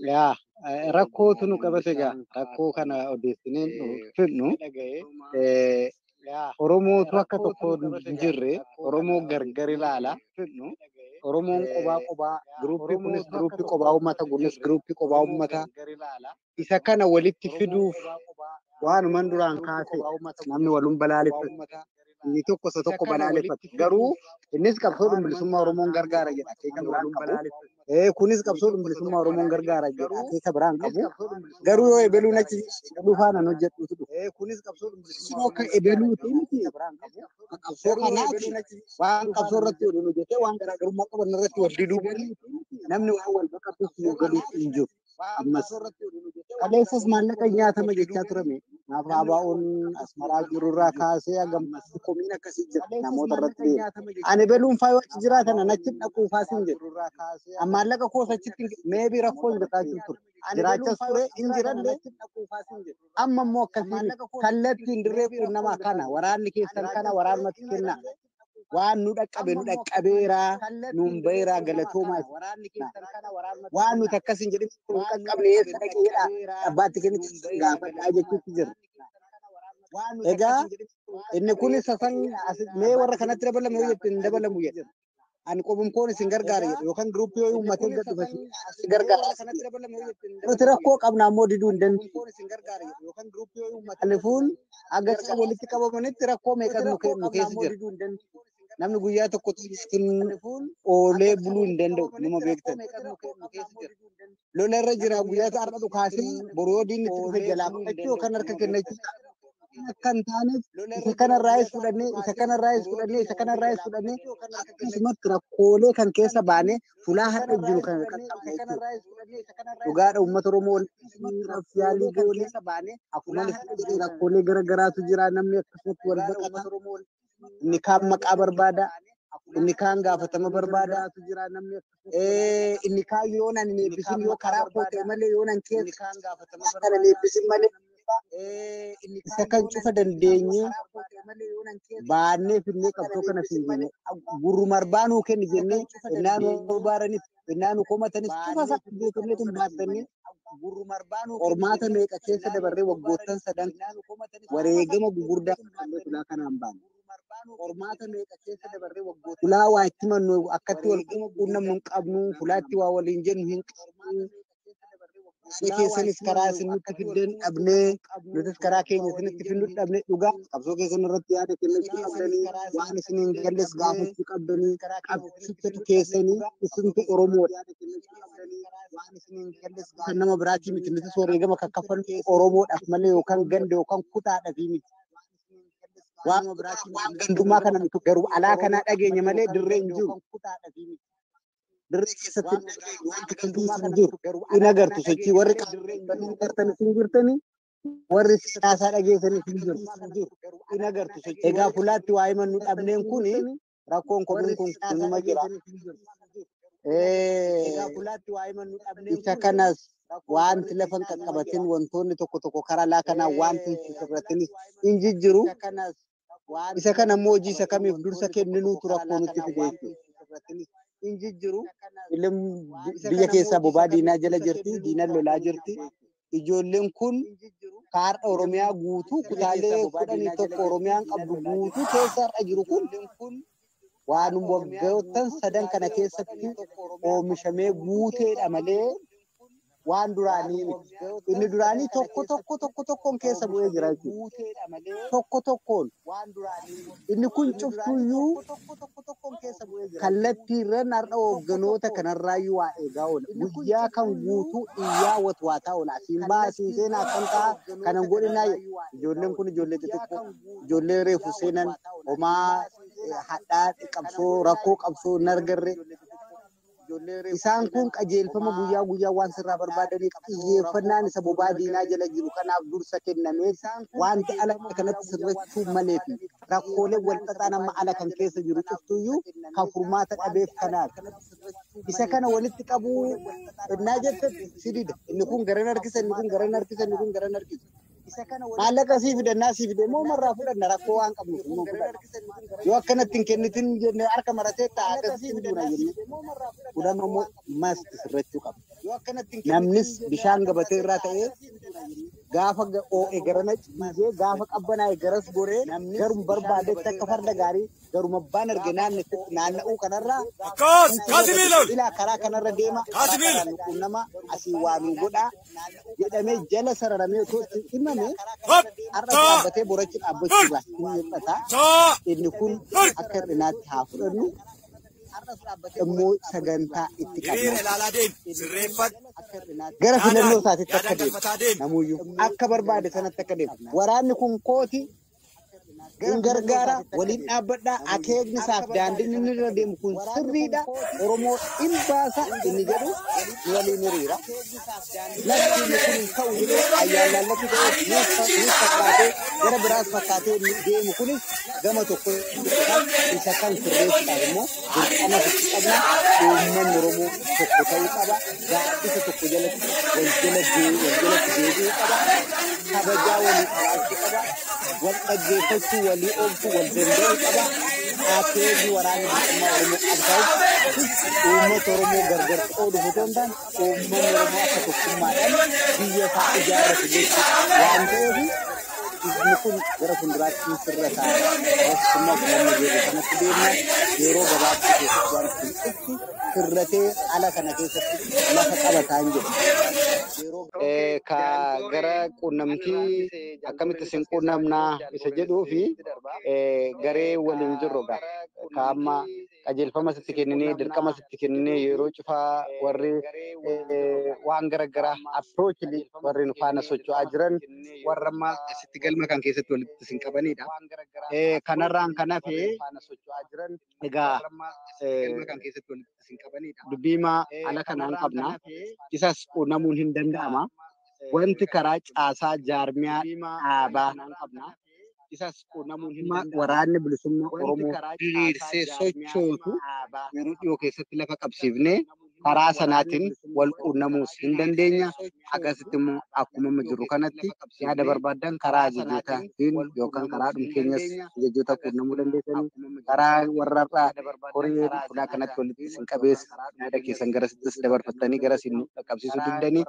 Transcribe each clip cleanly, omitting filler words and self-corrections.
yaa rakkootu nu qabate gaa rakkoo kana odeessineen fidnu Oromootu akka tokko hin jirre Oromoo gargar ilaala Oromoon qobaa gruuppii kunis gruuppii qobaa uummata kunis gruuppii qobaa uummata isa kana walitti fiduuf waanuman duraan kaase namni waluun balaaleffatu inni tokko isa tokko balaaleffatu garuu innis qabsoodhuma bilisummaa Oromoon gargaara jedha akeeka biraan qabu kunis qabsoodhuma bilisummaa Oromoon gargaara jedha akeeka biraan qabu garuu yoo ebeluun achi dhufaana hojjetuutu dhufu kunis qabsoodhuma bilisummaa akka ebeluuti miti qabsoo kanaati waan qabsoo irratti waliin hojjetee waan garaagarummaa qaban irratti wal diduu namni waan wal baqatuuf galuu hin jiru ammas kaleessas maallaqa nyaatama jechaa turame naaf ABO'n asmaraa jirurraa kaasee agammas komiin akkasii jira namoota irratti ani beluun faayoo achi jiraatan achi dhaquu faasin jedhu maallaqa koos achitti meebii rakkoo jiraachaa ture jiraachas ture hin jiranne amma immoo akkasii kallattiin dirree quunnamaa kana waraanni keessan kana waraanumatti kenna waan nu dhaqqabeera nuun baheera galatoomaa waan nuti akkasin jedhin nu dhaqqabne eessa dhaqeedha abbaatti kennichi gaafadhaa jechuutti jira. Egaa inni kun sasan mee warra kanatti dabalamu yoo jettu hin dabalamu jedha. Ani qobumkoon isin gargaara jedhu yookaan gruuppii yoo uummatee gad dhufas isin gargaara. Nuti rakkoo qabna ammoo diduu hin dandeenyu. Ani fuun agarsiisa walitti qabamanitti rakkoo meeqa nu keessa jira. Namni guyyaa tokko oolee buluu hin danda'u nama beektan. Lola irra jira guyyaa har'a dhukaasee boroo diinni itti dhufe jalaa fudhachuu yookaan harka kennachuu akka hin taaneef isa kanarraayis fudhannee akkasumatti rakkoolee kan keessa baanee fulaa har'a jiru kan qaqqabne jechuudha. Dhugaadha uummata Oromoo yaalii keessa baanee akkuma rakkoolee garagaraatu jira namni akkasumatti wal baqata. Inni kaan maqaa barbaada, inni kaan gaafatama barbaada, inni kaan yoo nan eebbisin yoo karaa kootee malee yoo nan keessa kana eebbisin malee isa kan cufa dandeenye baannee finnee qabsoo kana fiigne gurrumar baanuu kenni jennee innaanuu barbaadaniif innaanuu komatanis cufa isaa beekamnee tun baattanii qormaata meeqa keessa dabarree waggoottan sadan wareegama gugurdaa fulaa kanaan baane. Qormaata meeqa keessa dabarree waggoota fulaa waa itti mannu akkatti wal quunnamnu hin qabnu fulaatti waa waliin jennu hin qabnu. Isin keessanis karaa isin nutti fiddeen dhabnee nutis karaa keenya isinitti fiduu dhabnee dhugaa qabsoo keessan irratti yaada kennachuu qabdanii waan isin hin galles gaafachuu qabdanii qabsiifatu keessanii isintu Oromoodha. Kan nama biraatii miti nutis wareegama kan kaffalu Oromoodhaaf malee yookaan ganda yookaan kutaadhaaf miti. Waan gandummaa kana mitu garuu alaa kanaa dhageenya malee dirree hin jiru. Dirree keessatti wanti kan hin jiru. In agartu sochii warri qartan hin jirtanii warri siyaasaa dhageessanis hin jiru. In agartu sochii. Egaa fulaatti waa himannu dhabneen kun rakkoon komiin kun numa jira. Isa kanas wanti lafan qaqqabatin wantoonni tokko karaa alaa kanaa wanti sirratinis hin jijjiru. Isa kana immoo hojii isa kamiif dursa kenninuutu rakkoo nutti fide hin jijjiru. Biyya keessaa bobaa diinaa jala jirti, diinaan lolaa jirti. Ijoolleen kun kaarta Oromiyaa guutuu kutaalee 11 Oromiyaan qabdu guutuu keessa har'a jiru kun waan waggoottan sadan kana keessatti oomishamee guuteedha malee waan duraanii inni duraanii tokkoon keessa bu'ee jira jechuudha. Tokkoon inni kun cuftuyyuu kallattiirran har'a hoogganoota kanarraayyuu waa eegaa oola. Guyyaa kan guutuu iyyaa watwaataa oola. Asiin baasiin seenaa kan ta'a kanan godhinaa ijoolleen kun ijoollee xixiqqoo ijoollee reefu seenan homaa hadhaa qabsoo rakkoo qabsoo nargarre. Isaan kun qajeelfama guyyaa waan sirraa barbaadaniif xiyyeeffannaan isa bobaa diinaa jala jiru kanaaf dursa kennamee wanti ala kanatti sirrachuu malee fi rakkoolee wal xaxaan amma ala kan keessa jiru cuftuyyuu kan furmaata dhabeef kanaaf. Isa kana walitti qabuu innaa jette sidida inni kun garan harkisa inni kun garan harkisa inni kun garan harkisa. Maallaqa sii fidannaa sii fide moo marraa fudhanna rakkoo waan qabnuuf immoo fudhanna. Yoo akkanatti hin kennitin jennee harka maratee taa'aa akkasii fiduna jennee fudhanna immoo masti sirrachuu qaba. namnis bishaan gabatee irraa ta'ee gaafa eegarana ciisee gaafa qabbanaa eegaras goree garum barbaadetti akka farda gaarii garuma abbaan arge naanna'uu kanarraa ilaa karaa kanarra deema nama asii waamii godhaa jedhamee jala sararamee otoo itti himame har'a dhaabbatee borachi dhaabbachuudhaaf inni hir'ata inni kun akka hir'inaatti haa fudhannu. Immoo sagantaa itti qabna. Gara filannoo isaatiitti akka deemu namuyyuu akka barbaade sanatti akka deemu. Waraanni kun kooti in gargaara waliin dhaabbadhaa akeekni isaaf daandiin inni irra deemu kun sirriidha. Oromoo in baasa inni jedhu waliin hiriira. Lafti inni kun ta'u jedhee ayyaanallatti ta'ee nuus fakkaatee gara biraas fakkaatee deemu kunis gama tokko isa kan sirreessuudhaaf immoo dirqama itti qabna. Uummanni Oromoo tokko ta'uu qaba. Gaaddisa tokko jalatti wal jalatti deebi'uu qaba. Kabajaa walii qabaachuu qaba. Wal dhaggeeffachuu walii oolchuu wal danda'uu qaba. Akeekni waraana bilisummaa Oromoo qabsaa'u uummata Oromoo gargar qooduuf otoo hin taane uummanni Oromoo akka tokkummaadhaan biyya isaa ijaarratu jechuudha waan ta'eef inni kun gara fuulduraatti sirra ta'a. Keessumaa uummanni jedhu kanatti deemna yeroo gabaabaa keessatti waan itti sirratee ala kana keessatti lafa qabataa hin jedhu. Ka gara quunnamtii akkamitti isin quunnamnaa isa jedhuu fi garee waliin jirru ka amma qajeelfama sitti kenninee dirqama sitti kenninee yeroo cufaa warri waan garaagaraa approachli warri nu faana socho'aa jiran warra amma sitti galma kan keessatti walitti isin qabanidha. Kanarraan kan hafe egaa dubbiima ala kanaan qabna isas quunnamuun hin danda'ama. Wanti karaa caasaa jaarmiyaa dhaabaa isas quunnamuun hin danda'ama. Waraanni bilisummaa Oromoo diriirsee sochootu yeroo dhiyoo keessatti lafa qabsiifnee karaa sanaatiin wal quunnamuus hin dandeenya. Akkasitti immoo akkuma jiru kanatti yaada barbaadan karaa ajajjootaatiin yookaan karaa dhumkeenyas ajajjoota quunnamuu dandeessanii karaa warra horii fuudhaa kanatti walitti isin qabeessa yaada keessan garasittis dabarfattanii gara isin qaqqabsiisuu dandanii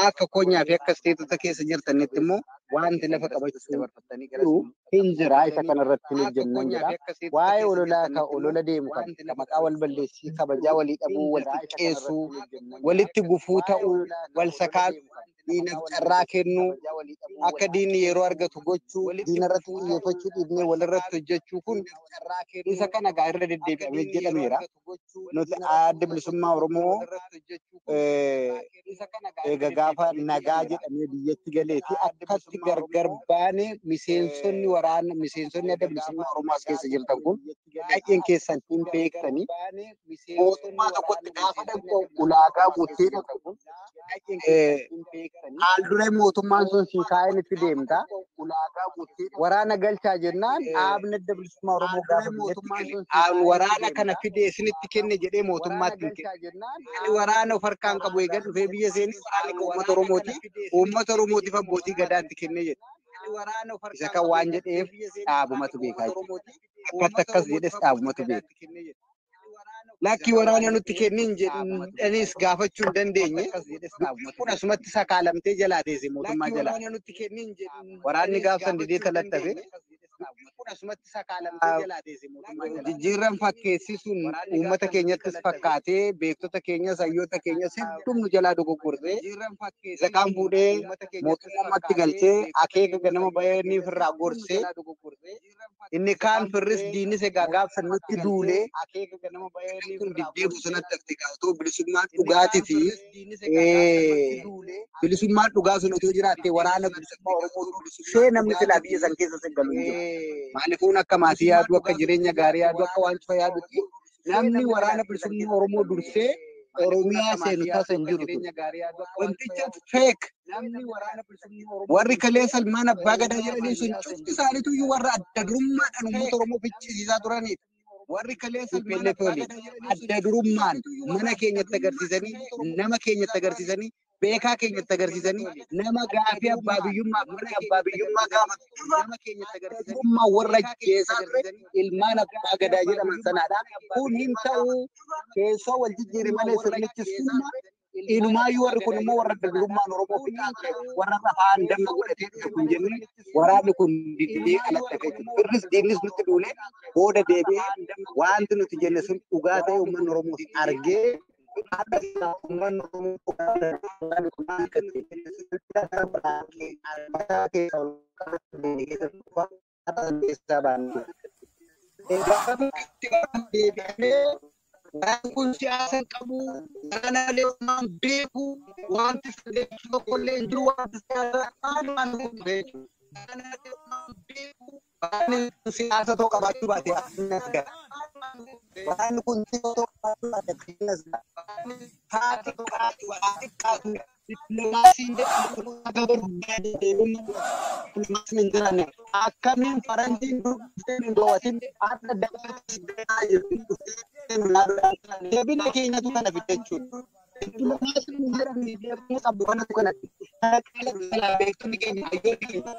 akka konyaa fi akka isteetota keessa jirtanitti immoo wanti lafa qabachuu hin jira. Isa kanarratti hin hojjennan jedha. Waa'ee ololaa ka olola deemu kan maqaa wal balleessii kabajaa walii dhabuu wal xiqqeessuu walitti gufuu ta'uu wal sakaasuu diinaf carraa kennuu akka diinni yeroo argatu gochuu diinarratti xiyyeeffachuu dhiibnee walirratti hojjechuu kun isa kana gaa irra deddeebi'amee jedhameera. Nuti adda bilisummaa Oromoo eega gaafa nagaa jedhamee biyyatti galeeti akkatti gargar baane miseensonni waraana miseensonni adda bilisummaa Oromoo as keessa jirtan kun baay'een keessan hin beektanii mootummaa tokkotti gaafa dhaqxu ulaagaa guuttee dhaqxu haal dura mootummaan sun sii kaa'een itti deemta. Waraana galchaa jennaan dhaabni adda bilisummaa Oromoo gaafa mootummaan sun waraana kana fidee isinitti kenne jedhee mootummaatti hin kenne. Waraana of harkaan qabu eegan dhufee biyya seenii waraanni uummata Oromootiif abbootii gadaatti kenne jedha. Isa kan waan jedheef dhaabumatu beekaa jechuudha. Akkas jedhes dhaabumatu beeka. Lakki waraana nutti kennin jedhanis gaafachuu hin dandeenye. Kun asumatti sakaalamtee jalaa teesse mootummaa jalaa. Waraanni gaafsan didee talattafe. Jijjiirran fakkeessisuun uummata keenyattis fakkaatee beektota keenyas hayyoota keenyas heddumnu jalaa dogoggorsee isa kaan fuudhee mootummaatti galchee akeeka ganama bayaniif irraa gorsee inni kaan firris diinis egaa gaafsan nutti duulee akeeka ganama bayaniif diddeebu sanatti hafte gaafatu bilisummaan dhugaatii fi bilisummaan dhugaa sun otoo jiraattee waraana bilisummaa Oromoo ishee namni silaa biyya san keessa sagalu maalifuun akka maatii yaadu akka jireenya gaarii yaadu akka waan cufa yaadutti namni waraana bilisummaa Oromoo dursee Oromiyaa seenu taasa hin jiru. Wanticha feek warri kalee Salmaan Abbaa Gadaa jedhanii sun cufti isaaniitu iyyuu warra adda durummaadhaan uummata Oromoo ficcisiisaa turanidha. Warri kalee Salmaan Abbaa Gadaa adda durummaan mana keenyatti agarsiisanii nama keenyatti agarsiisanii beekaa keenyatti agarsiisanii nama gaafii abbaa biyyummaa mana abbaa biyyummaa gaafatu nama keenyatti agarsiisanii warra keessaa ture ilmaan Abbaa Gadaa jedhaman sanaadha. Kun hin ta'u keessoo wal jijjiirri malee sirnichi summa inumaa yoo warri kun immoo warra dargagummaan Oromoo fixaa ture warra afaan damma godhatee dhufe kun jennee waraanni kun didee alatti hafe birris diinnis nutti duulee booda deebi'ee wanti nuti jenne sun dhugaa ta'e uummanni Oromoo argee uummanni Oromoo kun siyaasa qabu kana leeman beeku wanti fedhe kolleen jiru wanti siyaasa aanaan beeku kana leeman beeku waan siyaasa tokko qabaachuu baate asinas gara waan kun tokko qabaachuu baate asinas gara haati qaatu diplomasiin jedhamu gabaabaa diplomasiin jedhamu akkamiin faranjiin dubbiseen doowatin adda dabalatee jiru Jabina keenya tu kana fitachuudha. Diplomasiin jedhamee deemuu qabu kanatu kanatti. Kala kala beektuun keenya ayyoo keenya.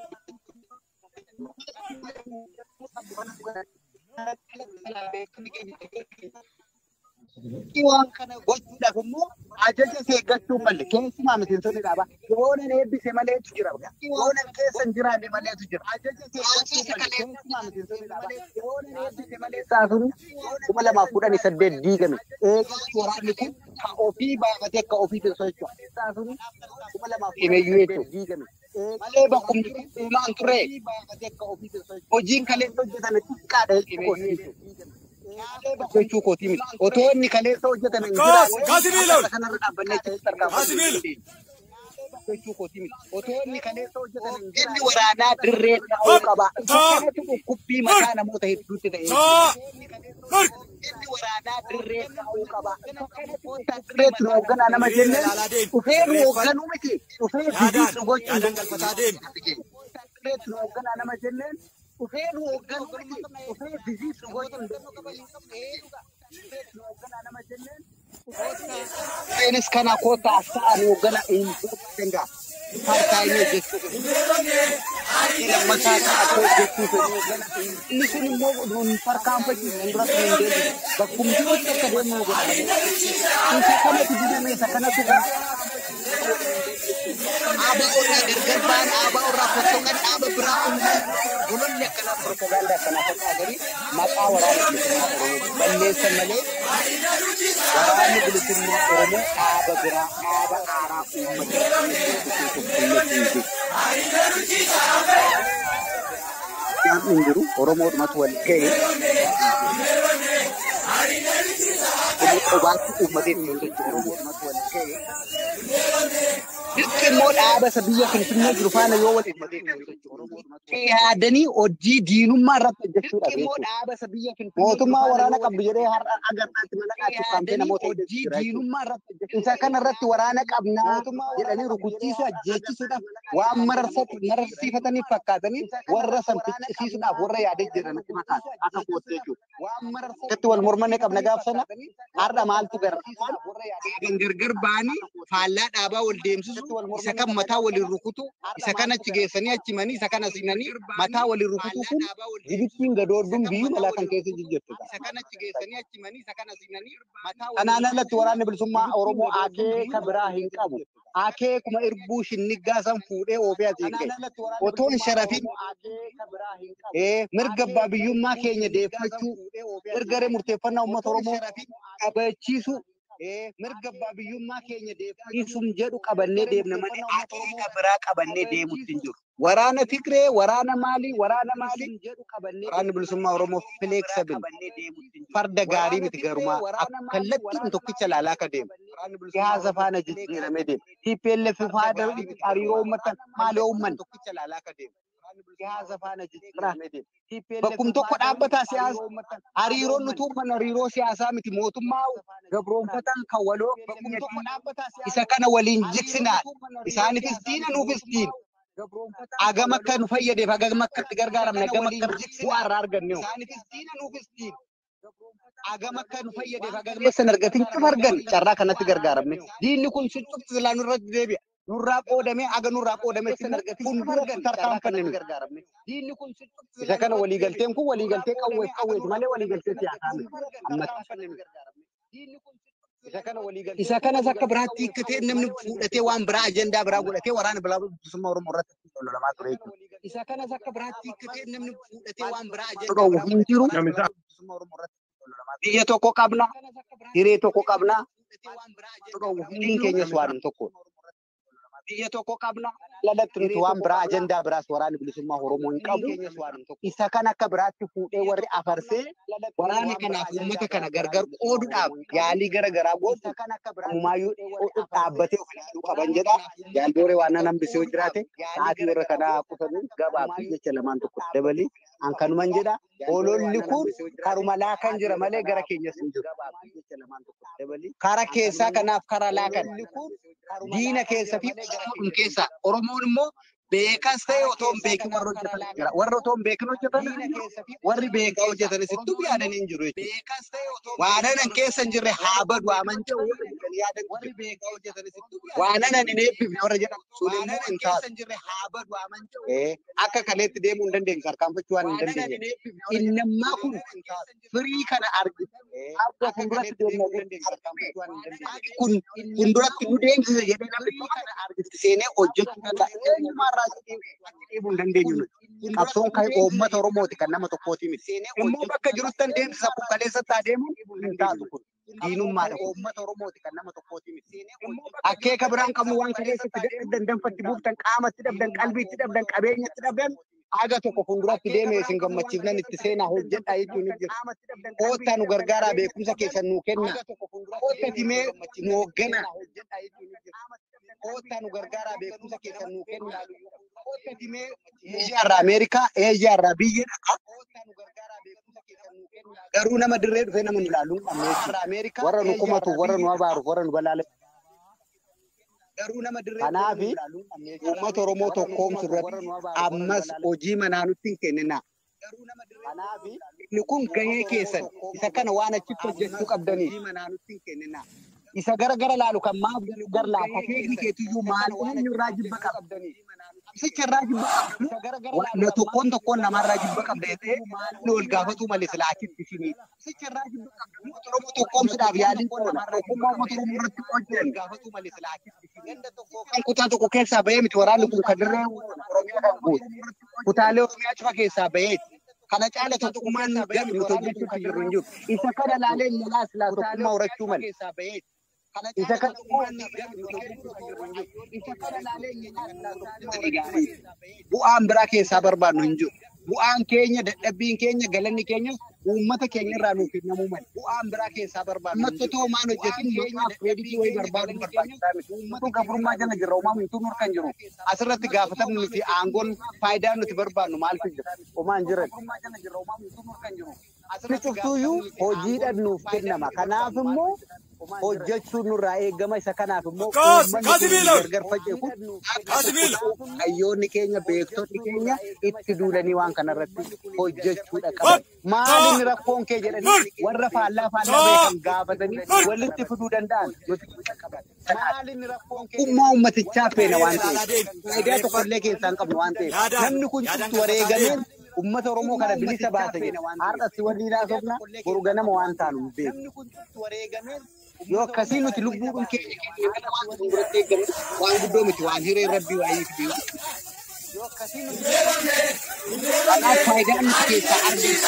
Waan kana gochuudhaaf immoo ajaja eeggachuu malee keessumaa miseensonni dhaabaa yoonan eebbise maleetu jira. Yoonan keessa hin jiraanne maleetu jira. Ajaja eeggachuu malee keessumaa miseensonni dhaabaa yoonan eebbise malee saasuun 2018 diigame. Eeggachuu waraanni kun ka ofii baafatee akka ofii socho'a. Saasuun 2018 diigame. Malee bakkumti dhumaan ture. Hojiin kaleessa hojjetame xiqqaadha jechuudha. Jechuu kooti miti. Otoo inni kaleessa hojjetame hin jiraatu. Kanarra dhaabbannee keessatti argamu. Jechuu kooti miti. Otoo inni kaleessa hojjetame hin jiraatu. Inni waraanaa dirree ta'uu qaba. Kanatu dhukkubbii mataa namoota hedduutti ta'e. Inni waraanaa dirree ta'uu qaba. Dirreetti nu hoogganaa nama jenneen dhufee nu hoogganuu miti. Dhufee bidiisu gochuun dirreetti nu hoogganaa nama jenneen. Ufee nu hoogganuu miti. Ufee bidiisu gochuun Ufeenis kana koota asxaa nu hoogganaa hin danda'a. Harkaa inni jechuudha. Mataa ta'atoo jechuudha. Inni sun immoo nuun tarkaanfachiisu duratti hin deebisu. Bakkumti wanta akka deemu nu godha. Isa kanatu didame isa kanatu Aba orang gergerbaan, aba orang potongan, aba berapa bulan kana propaganda kana fakkaata gari maqaa waraana balleessan malee waraanni bilisummaa Oromoo aba biraa aba aaraa uummata jiru Oromoodhumatu wal ga'e Obaatti uummatee Oromoodhumatu wal ga'e Dirqimmoo dhaaba biyya Finfinnee jiru faana yoo wal yaadanii hojii diinummaa irratti hojjechuudha beeku. Mootummaa waraana qabdu jedhee har'a agartaatti malaqaatti kampee namoota hojii diinummaa irratti isa kana irratti waraana qabnaa jedhanii rukuchiisa ajjeechisuudhaaf waan mararsiifatanii fakkaatanii warra san ficcisiisuudhaaf warra yaadee jedhanitti makaasa akka koottee jechuudha. Akkatti wal mormanne qabna gaafsana har'a maaltu garsiisa gargar baanii faallaa dhaabaa wal deemsisu isa kan mataa waliin rukutu isa kan achi geessanii achi manii isa kan asinanii mataa waliin rukutu kun dibittiin gadoodduun biyyu malaa kan keessa jijjettudha. Isa kan achi geessanii achi manii isa kan asinanii mataa kanaan alatti waraanni bilisummaa Oromoo akeeka biraa hin qabu. Akeekuma irbuu shinniggaa san fuudhee oofee asiin ga'e. Otoon sharafin mirga abbaa biyyummaa keenya deeffachuu mirga murteeffannaa uummata Oromoo qabachiisu mirga abbaa biyyummaa keenya deeffachuu jedhu qabannee deemna malee akeeka biraa qabannee deemutti hin jiru. Waraana Tigree, waraana Maalii jedhu qabannee waraanni bilisummaa Oromoo flexible farda gaarii miti garumaa kallattiin tokkicha laalaa ka deemu. Siyaasa faana jijjiiramee deema. TPLF faada hariiroo uummatan maalii uumman tokkicha laalaa ka deemu. Siyaasa faana jijjiiramee deema. Bakkum tokko dhaabbataa siyaasa hariiroon nuti uumman hariiroo siyaasaa miti mootummaa gabroonfatan kan waloo bakkum tokko dhaabbataa isa kana waliin jigsinaa isaanifis diina nuufis diina. Agama akka nu fayyadeef agama akka itti gargaaramne agama akka bu'aa irraa arganne isaanifis diina nuufis diina. Agama akka nu fayyadeef agama san argatin cuf argan carraa kanatti gargaaramne diinni kun succufti silaa nurratti deebi'a. Nurraa qoodamee aga nurraa qoodamee sin argatin fuuldura tarkaanfanne nu gargaaramne diinni kun succufti isa kana waliigalteen kun waliigaltee qawweef malee waliigaltee siyaasaa miti. isa kana zakka biraatti hikkatee namni fuudhatee waan biraa ajandaa biraa godhatee waraana bilisummaa Oromoo irratti lolamaa ture jechuudha. Isa kana zakka biraatti hikkatee namni fuudhatee waan biraa ajandaa hin jiru. Biyya tokko qabna, hiree tokko qabna, hiriin keenyas waan tokko. Biyya tokko qabna, lalatti nuti waan biraa ajandaa biraas waraana bilisummaa Oromoo hin qabu. Isa kana akka biraatti fuudhee warri afarsee waraana kanaaf uummata kana gargar qooduudhaaf yaalii garagaraa goota kan akka biraayyuu dhaabbatee of ilaaluu qaban jedha. Jaalbooree waan nan hambisee jiraate sa'aatii warra kanaa qusanii gabaaf jecha lamaan tokko dabalii an kanuman jedha. Ololli kun karuma laakan jira malee gara keenyas hin jiru. Kara keessaa kanaaf kara laakan diina keessa fi Oromoon keessa Oromoon immoo beekas ta'e otoo hin beekin warra hojjetan jira. Warra otoo hin beekin hojjetan warri beekaa hojjetan sittuu yaadan hin jiru. Waanan keessa hin jirre haa badu amanja'u warri beekaa hojjetan sittuu waanan hin eebbifne warra jedhamu suulimmoo hin taatu. Akka kaleetti deemuu hin dandeenye harkaanfachuu waan hin dandeenye. Innammaa kun firii kana argite akka fuulduratti deemuu kun fuulduratti nu deemsisa jedhee namni kana argite seenee hojjechuu danda'a. Deemuu hin dandeenyu. Qabsoon kan uummata Oromooti kan nama tokkooti miti. Immoo bakka jirutti deemsisa buqqaleessatti adeemuun hin taatu kun. Diinummaadha uummata Oromooti kan nama tokkooti miti. Akkeeka biraan qabnu waan kaleessatti dadhabdan danfatti buuftan qaamatti dhabdan qalbiitti dhabdan qabeenyatti dhabdan aga tokko fuulduratti deemee isin gammachiifnan itti seenaa hojjedhaa jechuun ni jira. Koottaa nu gargaaraa beekumsa keessan nuu kenna. Koottaa timee nu hooggana. Koottaa nu gargaaraa beekumsa keessan nuu kenna. Koottaa timee Eeshiyaarraa Ameerikaa, Eeshiyaarraa biyya dhaqa. Garuu nama dirree dhufee nama nu ilaalu warra nu kumatu, warra nu abaaru, warra nu balaalee. Kanaafi uummata Oromoo tokkoomsu irratti ammas hojii manaa nutti hin kennina. Inni kun gahee keessan isa kana waan achitti hojjechuu qabdanii. Isa gara laalu kan maaf gar laafa keekni keetiyyuu maal eenyurraa jibba qabdanii. Sicha irraa jibba qabdanii. Na tokkoon namarraa jibba qabdanii inni wal gaafatu malee silaa achitti isinii. Sicha irraa jibba qabdanii. Oromoo tokkoomsuudhaaf yaaliin qoona. Tokkummaa uummata Oromoo irratti hojjetan gaafatu malee silaa achitti isinii. Kan kutaa tokko keessaa bahee miti waraanni kun kan dirree Oromiyaa kan guutu. Kutaalee Oromiyaa cufa keessaa baheeti. Kana caala tokkummaan nuti hojjechuutti jirru hin jiru. Isa kana laalee lolaa silaa tokkummaa horachuu malee. Isa kan bu'aan biraa keessaa barbaadnu hin jiru. Bu'aan keenya dadhabbiin keenya galanni keenya uummata keenya irraa nuuf kennamuu mala. Bu'aan biraa keessaa barbaadnu. Uummata too maan hojjetin maqaaf reeditii wayii barbaadu barbaachisaa miti. Uummata gabrummaa jala jirra uumamu hin tunuur kan jiru. Asirratti gaafatamnu nuti aangoon faayidaa nuti barbaadnu maaltu jira? Uumaan jiran. Cuftuyyuu hojiidhaan nuuf kennama. Kanaaf immoo hojjechuun nurraa eegama. Isa kanaaf immoo gargar faceeku hayyoonni keenya beektonni keenya itti duulanii waan kanarratti hojjechuudha qaban. Maaliin rakkoon kee jedhanii warra faallaa beekan gaafatanii walitti fiduu danda'an ummaa ummatichaa feena waan ta'eef faayidaa tokkollee keessaa hin qabnu waan ta'eef namni kun cuftu wareegamee ummata Oromoo kana bilisa baase har'as waliin haasofna boru ganama waan taanu beeku. Yoo akkasii nuti lubbuudhaan keenya waan fuulduratti eeggannu waan guddoo miti waan hiree rabbii waa'ee fiduu. Yoo akkasii nuti kanaaf faayidaan nuti keessaa arginu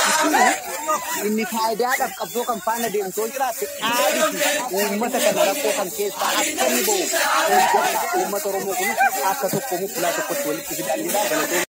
inni faayidaadhaaf qabsoo kan faana deemtoo jiraatte dhaabiti uummata kana rakkoo kan keessaa akka inni bahu uummata Oromoo kunis akka tokko mukulaa tokkotti walitti fidanii galatoo.